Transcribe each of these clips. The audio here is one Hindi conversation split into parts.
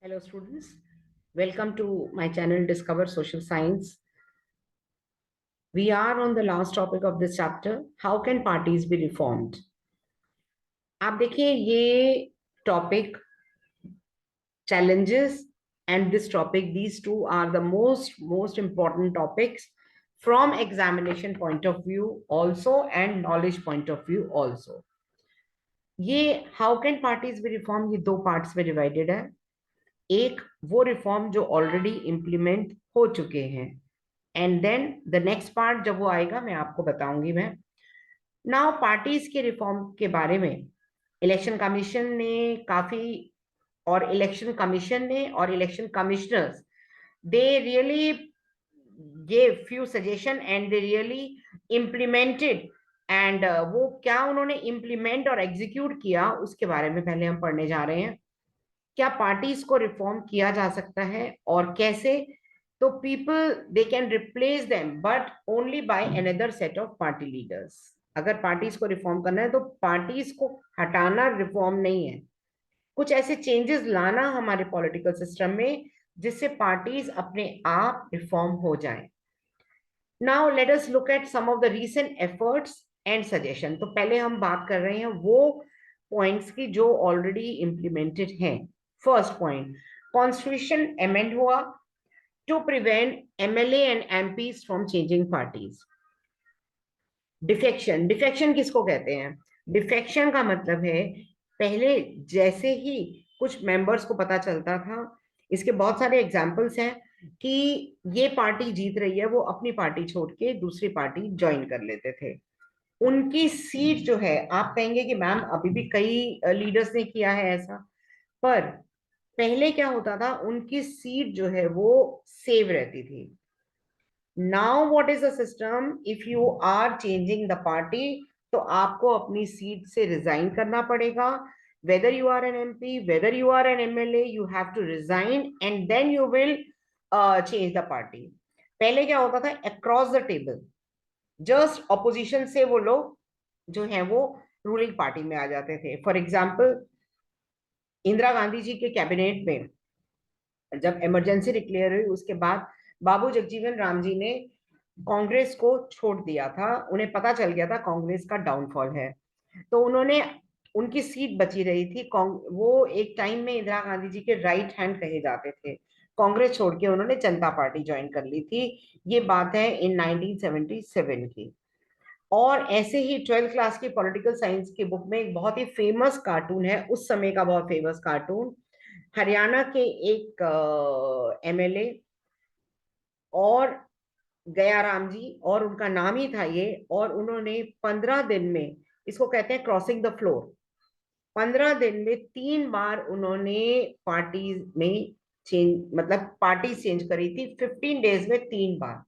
Hello students, welcome to my channel Discover Social Science. We are on the last topic of this chapter, how can parties be reformed? आप देखिए ये topic challenges and this topic, these two are the most important topics from examination point of view also and knowledge point of view also. ये how can parties be reformed, ये दो parts में divided है. एक वो रिफॉर्म जो ऑलरेडी इम्प्लीमेंट हो चुके हैं and then the next part जब वो आएगा मैं आपको बताऊंगी. मैं नाउ पार्टीज के रिफॉर्म के बारे में इलेक्शन कमीशन ने काफी और इलेक्शन कमीशन ने और election commissioners they really gave few suggestion and they really implemented and वो क्या उन्होंने इम्प्लीमेंट और एग्जीक्यूट किया उसके बारे में पहले हम पढ़ने जा रहे हैं. क्या पार्टीज को रिफॉर्म किया जा सकता है और कैसे? तो people they can replace them but only by another set of party leaders. अगर पार्टीज को रिफॉर्म करना है तो पार्टीज को हटाना रिफॉर्म नहीं है, कुछ ऐसे चेंजेस लाना हमारे पॉलिटिकल सिस्टम में जिससे पार्टीज अपने आप रिफॉर्म हो जाएं. Now let us look at some of the recent efforts and suggestion. तो पहले हम बात कर रहे हैं वो पॉइंट्स की जो ऑलरेडी इंप्लीमेंटेड हैं. फर्स्ट पॉइंट, कॉन्स्टिट्यूशन अमेंड हुआ to prevent MLA and MPs from changing parties. Defection, defection किसको कहते हैं? डिफेक्शन का मतलब है पहले जैसे ही कुछ मेंबर्स को पता चलता था, इसके बहुत सारे एग्जांपल्स हैं कि ये पार्टी जीत रही है, वो अपनी पार्टी छोड़ के दूसरी पार्टी ज्वाइन कर लेते थे. उनकी सीट जो है, आप कहेंगे कि मैम अभी भी कई लीडर्स ने किया है ऐसा, पर पहले क्या होता था, उनकी सीट जो है वो सेव रहती थी. Now what is the system, if you are changing the party तो आपको अपनी सीट से रिजाइन करना पड़ेगा. whether you are an MP, whether you are an MLA, you have to resign and then you will change the party. पहले क्या होता था, across the table just opposition से वो लोग जो है वो रूलिंग पार्टी में आ जाते थे. फॉर एग्जाम्पल, इंदिरा गांधी जी के कैबिनेट में जब इमरजेंसी डिक्लेयर हुई उसके बाद बाबू जगजीवन राम जी ने कांग्रेस को छोड़ दिया था. उन्हें पता चल गया था कांग्रेस का डाउनफॉल है, तो उन्होंने, उनकी सीट बची रही थी. वो एक टाइम में इंदिरा गांधी जी के राइट हैंड कहे जाते थे. कांग्रेस छोड़ के उन्होंने जनता पार्टी ज्वाइन कर ली थी. ये बात है इन 1977 की. और ऐसे ही 12th क्लास की पॉलिटिकल साइंस की बुक में एक बहुत ही फेमस कार्टून है, उस समय का बहुत फेमस कार्टून. हरियाणा के एक एमएलए और गयाराम जी, और उनका नाम ही था ये, और उन्होंने 15 दिन में, इसको कहते हैं क्रॉसिंग द फ्लोर, 15 दिन में 3 बार उन्होंने पार्टी में चेंज, मतलब पार्टी चेंज करी थी 15 डेज में 3 बार.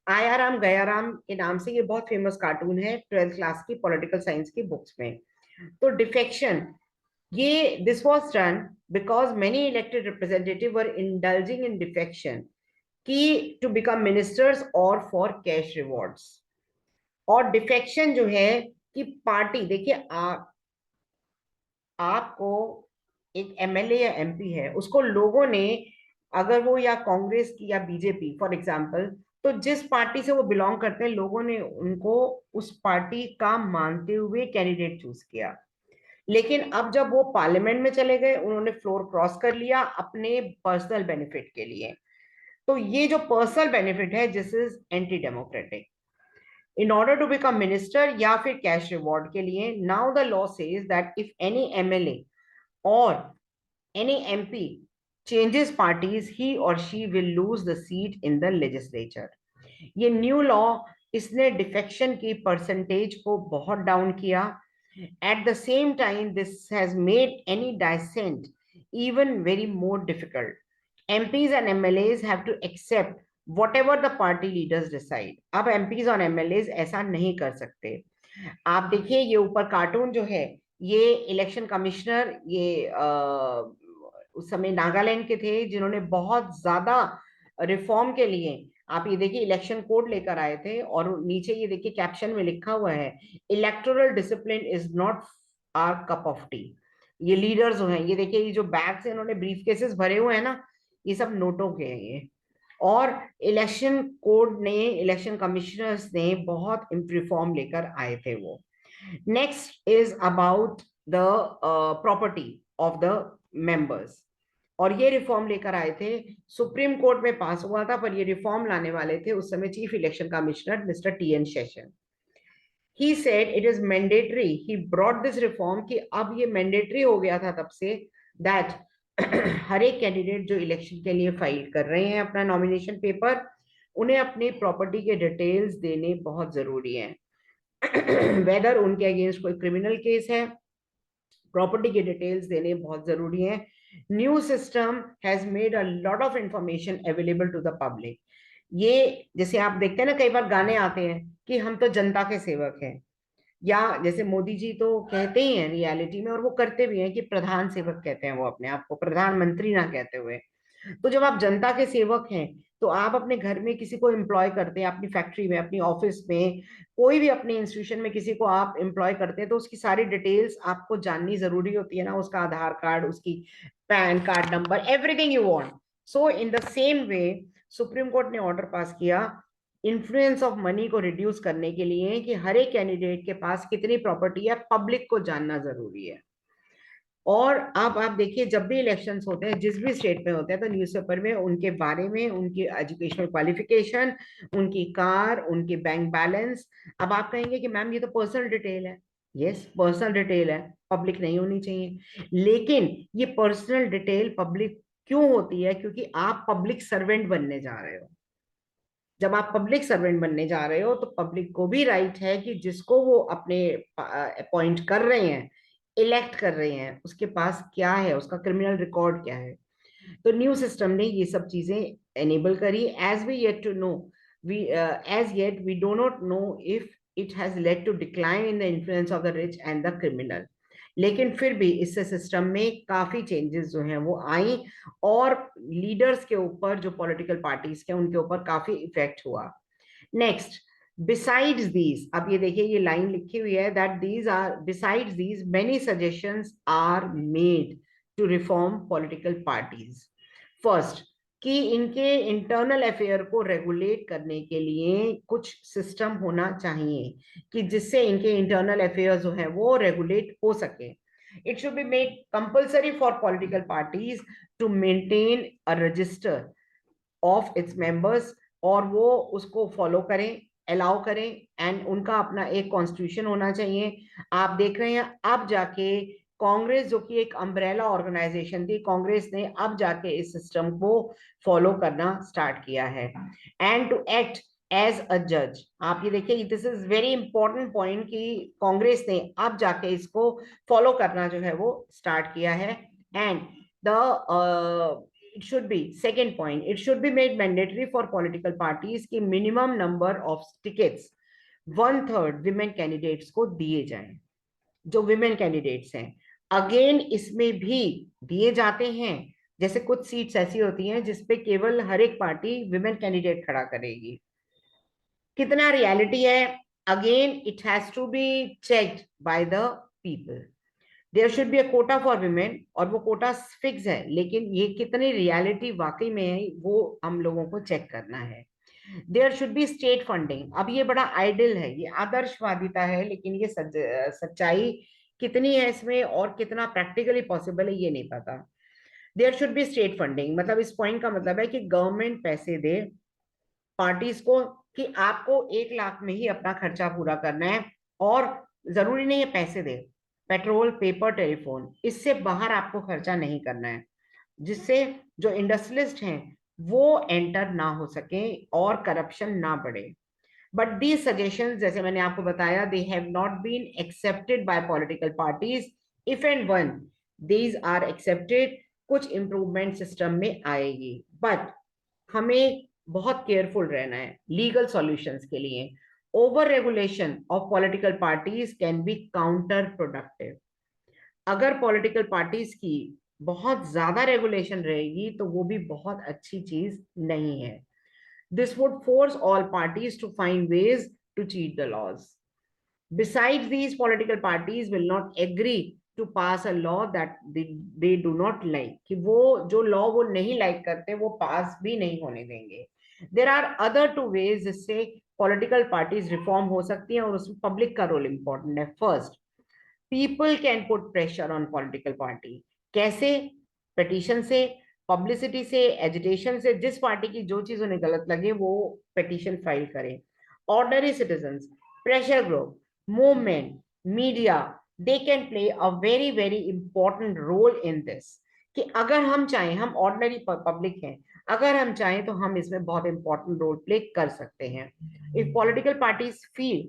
आयाराम गयाराम के नाम से ये बहुत फेमस कार्टून है 12th क्लास की पॉलिटिकल साइंस की बुक्स में. तो डिफेक्शन, ये this was done because many elected representative were indulging in defection की टू बिकम मिनिस्टर्स और फॉर कैश रिवॉर्ड्स. और डिफेक्शन जो है कि पार्टी, देखिए आपको एक एमएलए या एमपी है, उसको लोगों ने, अगर वो या कांग्रेस की या बीजेपी फॉर एग्जांपल, तो जिस पार्टी से वो बिलोंग करते हैं लोगों ने उनको उस पार्टी का मानते हुए कैंडिडेट चूज किया. लेकिन अब जब वो पार्लियामेंट में चले गए, उन्होंने फ्लोर क्रॉस कर लिया अपने पर्सनल बेनिफिट के लिए. तो ये जो पर्सनल बेनिफिट है, this is anti democratic. In order to become minister या फिर कैश रिवॉर्ड के लिए, now the law says that if any MLA or any MP changes parties, he or she will lose the seat in the legislature. ये न्यू लॉ, इसने डिफेक्शन की परसेंटेज को बहुत डाउन किया. At the same time this has made any decent even very more difficult. MPs and MLAs have to accept whatever the party leaders decide. अब MPs और MLAs ऐसा नहीं कर सकते. आप देखिए ये ऊपर कार्टून जो है, ये इलेक्शन कमिश्नर, ये उस समय नागालैंड के थे जिन्होंने बहुत ज्यादा रिफॉर्म के लिए, आप ये देखिए इलेक्शन कोड लेकर आए थे. और नीचे ये देखिए कैप्शन में लिखा हुआ है, electoral discipline is not our cup of tea. ये लीडर्स जो हैं, ये देखिए ये जो बैग से इन्होंने ब्रीफ केसेस भरे हुए हैं ना, ये सब नोटों के हैं ये। और इलेक्शन कोड ने, इलेक्शन कमिश्नर्स ने बहुत रिफॉर्म लेकर आए थे वो। Next is about the property of the members, और ये रिफॉर्म लेकर आए थे, सुप्रीम कोर्ट में पास हुआ था, पर ये रिफॉर्म लाने वाले थे उस समय chief election commissioner mister TN Seshan. He said it is mandatory, he brought this reform कि अब ये मैंडेटरी हो गया था तब से, दैट हर एक कैंडिडेट जो इलेक्शन के लिए फाइल कर रहे हैं अपना नॉमिनेशन पेपर, उन्हें अपनी प्रॉपर्टी के डिटेल्स देने बहुत जरूरी हैं। वेदर उनके अगेंस्ट कोई क्रिमिनल केस है, प्रॉपर्टी के डिटेल्स देने बहुत जरूरी है। New system has made a lot of information available to the public. ये जैसे आप देखते हैं ना, कई बार गाने आते हैं कि हम तो जनता के सेवक हैं, या जैसे मोदी जी तो कहते ही हैं रियलिटी में, और वो करते भी हैं कि प्रधान सेवक कहते हैं वो अपने आप को, प्रधानमंत्री ना कहते हुए। तो जब आप जनता के सेवक हैं, तो आप अपने घर में किसी को एम्प्लॉय करते हैं, अपनी फैक्ट्री में, अपनी ऑफिस में, कोई भी अपनी इंस्टीट्यूशन में किसी को आप एम्प्लॉय करते हैं, तो उसकी सारी डिटेल्स आपको जाननी जरूरी होती है ना, उसका आधार कार्ड, उसकी pan card number, everything you want. So in the same way supreme court ने ऑर्डर पास किया इन्फ्लुएंस ऑफ मनी को रिड्यूस करने के लिए, कि हर एक कैंडिडेट के पास कितनी प्रॉपर्टी है पब्लिक को जानना जरूरी है। और अब आप देखिए जब भी इलेक्शंस होते हैं जिस भी स्टेट में होते हैं, तो न्यूज़पेपर में उनके बारे में, उनकी एजुकेशनल क्वालिफिकेशन, उनकी कार, उनकी बैंक बैलेंस। अब आप कहेंगे कि मैम ये तो पर्सनल डिटेल है। यस, पर्सनल डिटेल है, पब्लिक नहीं होनी चाहिए। लेकिन ये पर्सनल डिटेल पब्लिक क्यों होती है? क्योंकि आप पब्लिक सर्वेंट बनने जा रहे हो। जब आप पब्लिक सर्वेंट बनने जा रहे हो, तो पब्लिक को भी राइट है कि जिसको वो अपने अपॉइंट कर रहे हैं, इलेक्ट कर रहे हैं, उसके पास क्या है, उसका क्रिमिनल रिकॉर्ड क्या है। तो न्यू सिस्टम ने ये सब चीजें एनेबल करी। As we yet to know, we as yet we do not know if it has led to decline in the influence of the rich and the criminal. लेकिन फिर भी इससे सिस्टम में काफी चेंजेस जो हैं वो आई, और लीडर्स के ऊपर, जो पॉलिटिकल पार्टीज के, उनके ऊपर काफी इफेक्ट हुआ। नेक्स्ट, बिसाइड्स दीज, अब ये देखिए ये लाइन लिखी हुई है that these are, besides these many suggestions are made to reform political parties. First, कि इनके इंटरनल अफेयर को रेगुलेट करने के लिए कुछ सिस्टम होना चाहिए, कि जिससे इनके इंटरनल अफेयर जो है वो रेगुलेट हो सके। It should be made compulsory for political parties to maintain a register of its members, और वो उसको फॉलो करें, अलाउ करें, एंड उनका अपना एक कॉन्स्टिट्यूशन होना चाहिए। आप देख रहे हैं अब जाके कांग्रेस, जो कि एक अम्ब्रेला ऑर्गेनाइजेशन थी, कांग्रेस ने अब जाके इस सिस्टम को फॉलो करना स्टार्ट किया है, and to act as a जज। आप ये देखिए, this is very important point, कि कांग्रेस ने अब जाके इसको फॉलो करना जो है वो स्टार्ट किया है। And the it should be, second point, it should be made mandatory for political parties कि minimum number of tickets 1/3 women candidates को दिए जाएं। जो विमेन कैंडिडेट्स हैं, अगेन इसमें भी दिए जाते हैं। जैसे कुछ सीट्स ऐसी होती हैं जिसपे केवल हर एक पार्टी विमेन कैंडिडेट खड़ा करेगी, कितना रियलिटी है? Again it has to be checked by the people. There should be a quota for women, और वो कोटा फिक्स है, लेकिन ये कितनी रियलिटी वाकई में है वो हम लोगों को चेक करना है। There should be state funding. अब ये बड़ा आइडियल है, ये आदर्शवादिता है, लेकिन ये सच्चाई कितनी है इसमें और कितना प्रैक्टिकली पॉसिबल है ये नहीं पता। There should be state funding, मतलब इस पॉइंट का मतलब है कि गवर्नमेंट पैसे दे पार्टीज को, कि आपको 1 लाख में ही अपना खर्चा पूरा करना है, और जरूरी नहीं है पैसे दे, पेट्रोल, पेपर, टेलीफोन, इससे बाहर आपको खर्चा नहीं करना है, जिससे जो इंडस्ट्रियलिस्ट हैं वो एंटर ना हो सके और करप्शन ना बढ़े। बट दीज सजेशंस, जैसे मैंने आपको बताया, they have not been accepted by political parties. If and when these are accepted, कुछ इंप्रूवमेंट सिस्टम में आएगी, बट हमें बहुत केयरफुल रहना है लीगल सॉल्यूशंस के लिए। Over regulation of political parties can be counter productive. अगर पॉलिटिकल पार्टीज की बहुत ज्यादा रेगुलेशन रहेगी तो वो भी बहुत अच्छी चीज नहीं है। This would force all parties to find ways to cheat the laws. Besides, these political parties will not agree to pass a law that they do not like, कि वो जो law वो नहीं like करते वो pass भी नहीं होने देंगे. There are other two ways जिससे political parties reform हो सकती हैं और उसमें public का role important है. First, people can put pressure on political party. कैसे? Petition से, पब्लिसिटी से, एजिटेशन से. जिस पार्टी की जो चीज उन्हें गलत लगे वो पिटीशन फाइल करें. Ordinary citizens, pressure group, movement, media, they can play a very very important role in this. कि अगर हम चाहें, हम ऑर्डनरी पब्लिक हैं, अगर हम चाहें तो हम इसमें बहुत इंपॉर्टेंट रोल प्ले कर सकते हैं. If political parties feel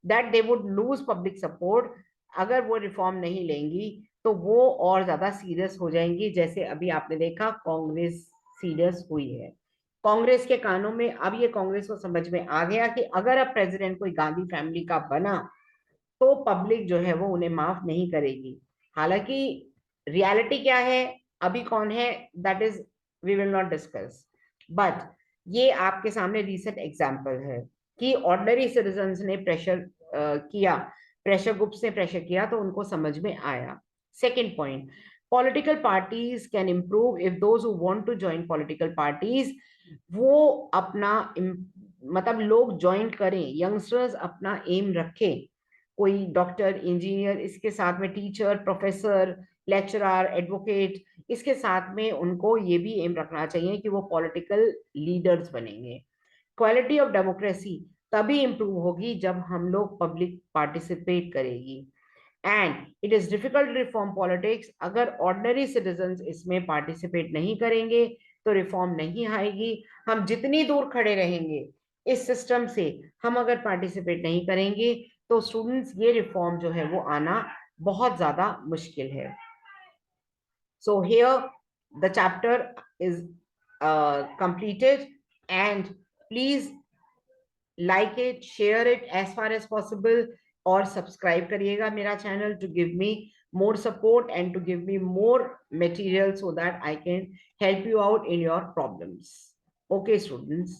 that they would lose public support, अगर वो रिफॉर्म नहीं लेंगी तो वो और ज्यादा सीरियस हो जाएंगी. जैसे अभी आपने देखा कांग्रेस सीरियस हुई है. कांग्रेस के कानों में अब ये कांग्रेस को समझ में आ गया कि अगर अब प्रेसिडेंट कोई गांधी फैमिली का बना तो पब्लिक जो है वो उन्हें माफ नहीं करेगी. हालांकि रियलिटी क्या है, अभी कौन है, that is we will not discuss. But ये आपके सामने रीसेंट एग्जाम्पल है कि ऑर्डिनरी सिटीजन्स ने प्रेशर किया, प्रेशर ग्रुप्स ने प्रेशर किया तो उनको समझ में आया. Second point, political parties can improve if those who want to join political parties, वो अपना मतलब लोग ज्वाइन करें, यंगस्टर्स अपना एम रखें. कोई डॉक्टर, इंजीनियर, इसके साथ में टीचर, प्रोफेसर, लेक्चरर, एडवोकेट, इसके साथ में उनको ये भी एम रखना चाहिए कि वो पॉलिटिकल लीडर्स बनेंगे. क्वालिटी ऑफ डेमोक्रेसी तभी इंप्रूव होगी जब हम लोग पब्लिक पार्टिसिपेट करेगी. And it is difficult reform politics, अगर ऑर्डिनरी सिटीजन्स इसमें पार्टिसिपेट नहीं करेंगे तो रिफॉर्म नहीं आएगी. हम जितनी दूर खड़े रहेंगे इस सिस्टम से, हम अगर पार्टिसिपेट नहीं करेंगे तो स्टूडेंट्स ये रिफॉर्म जो है वो आना बहुत ज्यादा मुश्किल है. So here the chapter is completed, and please like it, share it as far as possible, और सब्सक्राइब करिएगा मेरा channel to give me more support and to give me more material so that I can help you out in your problems. Okay, students.